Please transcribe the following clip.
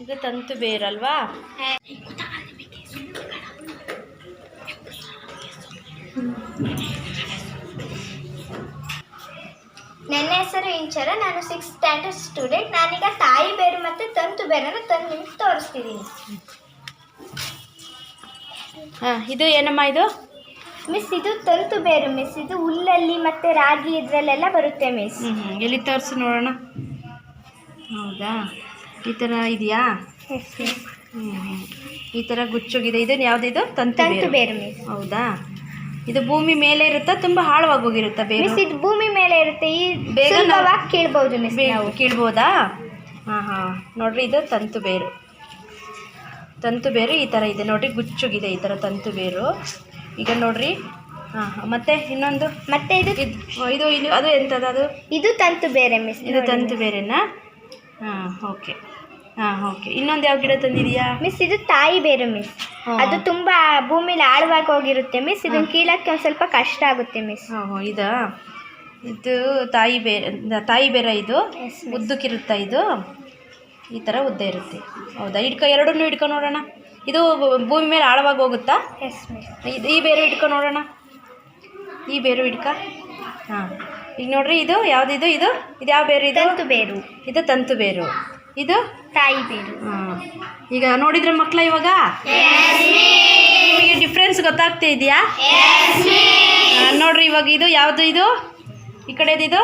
ಇದು ತಂತು ಬೇರಲ್ವಾ? ನನ್ನ ಹೆಸರು ಇಂಚರ, ನಾನು 6th ಸ್ಟ್ಯಾಂಡರ್ಡ್ ಸ್ಟೂಡೆಂಟ್. ನಾನೀಗ ತಾಯಿ ಬೇರು ಮತ್ತು ತಂತು ಬೇರನ್ನು ತಂದು ನಿಮ್ಗೆ ತೋರಿಸ್ತಿದ್ದೀನಿ. ಇದು ಏನಮ್ಮ ಇದು? ಮಿಸ್ ಇದು ತಂತು ಬೇರು ಮಿಸ್. ಇದು ಹುಲ್ಲಲ್ಲಿ ಮತ್ತು ರಾಗಿ ಇದರಲ್ಲೆಲ್ಲ ಬರುತ್ತೆ ಮಿಸ್. ಎಲ್ಲಿ ತೋರಿಸಿ ನೋಡೋಣ. ಹೌದಾ, ಈ ಥರ ಇದೆಯಾ? ಈ ಥರ ಗುಚ್ಚುಗಿದೆ. ಇದು ಯಾವುದಿದು? ತಂತು ಬೇರು ಮಿಸ್. ಹೌದಾ, ಇದು ಭೂಮಿ ಮೇಲೆ ಇರುತ್ತಾ ತುಂಬ ಆಳವಾಗಿ ಹೋಗಿರುತ್ತಾ ಬೇರು? ಮಿಸ್ ಇದು ಭೂಮಿ ಮೇಲೆ ಇರುತ್ತೆ. ಈ ಬೇಗ ಕೀಳ್ಬೋದು ಮಿಸ್. ಕೀಳ್ಬೋದಾ? ನೋಡ್ರಿ, ಇದು ತಂತು ಬೇರು. ತಂತು ಬೇರು ಈ ಥರ ಇದೆ ನೋಡ್ರಿ, ಗುಚ್ಚುಗಿದೆ ಈ ಥರ ತಂತು ಬೇರು. ಈಗ ನೋಡ್ರಿ. ಮತ್ತೆ ಇನ್ನೊಂದು, ಮತ್ತೆ ಇದು ಅದು ಎಂಥದ್ದು? ಅದು ಇದು ತಂತು ಬೇರೆ ಮಿಸ್. ಇದು ತಂತು ಬೇರೆನಾ? ಓಕೆ. ಓಕೆ. ಇನ್ನೊಂದು ಯಾವ ಗಿಡ ತಂದಿದೆಯಾ ಮಿಸ್? ಇದು ತಾಯಿ ಬೇರು ಮಿಸ್. ಅದು ತುಂಬಾ ಭೂಮಿಲಿ ಆಳವಾಗಿ ಹೋಗಿರುತ್ತೆ ಮಿಸ್. ಇದನ್ನ ಕೀಳಕ್ಕೆ ಒಂದು ಸ್ವಲ್ಪ ಕಷ್ಟ ಆಗುತ್ತೆ ಮಿಸ್. ಇದು ತಾಯಿ ಬೇರ. ಇದು ಉದ್ದಕ್ಕಿರುತ್ತಾ? ಇದು ಈ ಥರ ಉದ್ದ ಇರುತ್ತೆ. ಹೌದಾ, ಎರಡನ್ನೂ ಹಿಡ್ಕೊ ನೋಡೋಣ. ಇದು ಭೂಮಿ ಮೇಲೆ ಆಳವಾಗಿ ಹೋಗುತ್ತಾ? ಈ ಬೇರು ಹಿಡ್ಕೊ ನೋಡೋಣ. ಈ ಬೇರು ಹಿಡ್ಕ. ಈಗ ನೋಡ್ರಿ, ಇದು ಯಾವುದಿದು? ಇದು ಯಾವ ಬೇರು? ಇದು ತಂತು ಬೇರು. ಇದು ತಂತು ಬೇರು. ಇದು ತಾಯಿ ಬೇರು. ಈಗ ನೋಡಿದ್ರೆ ಮಕ್ಕಳ, ಇವಾಗ ನಿಮಗೆ ಡಿಫ್ರೆನ್ಸ್ ಗೊತ್ತಾಗ್ತಾ ಇದೆಯಾ? ನೋಡ್ರಿ, ಇವಾಗ ಇದು ಯಾವುದು? ಇದು ಈ ಕಡೆದಿದು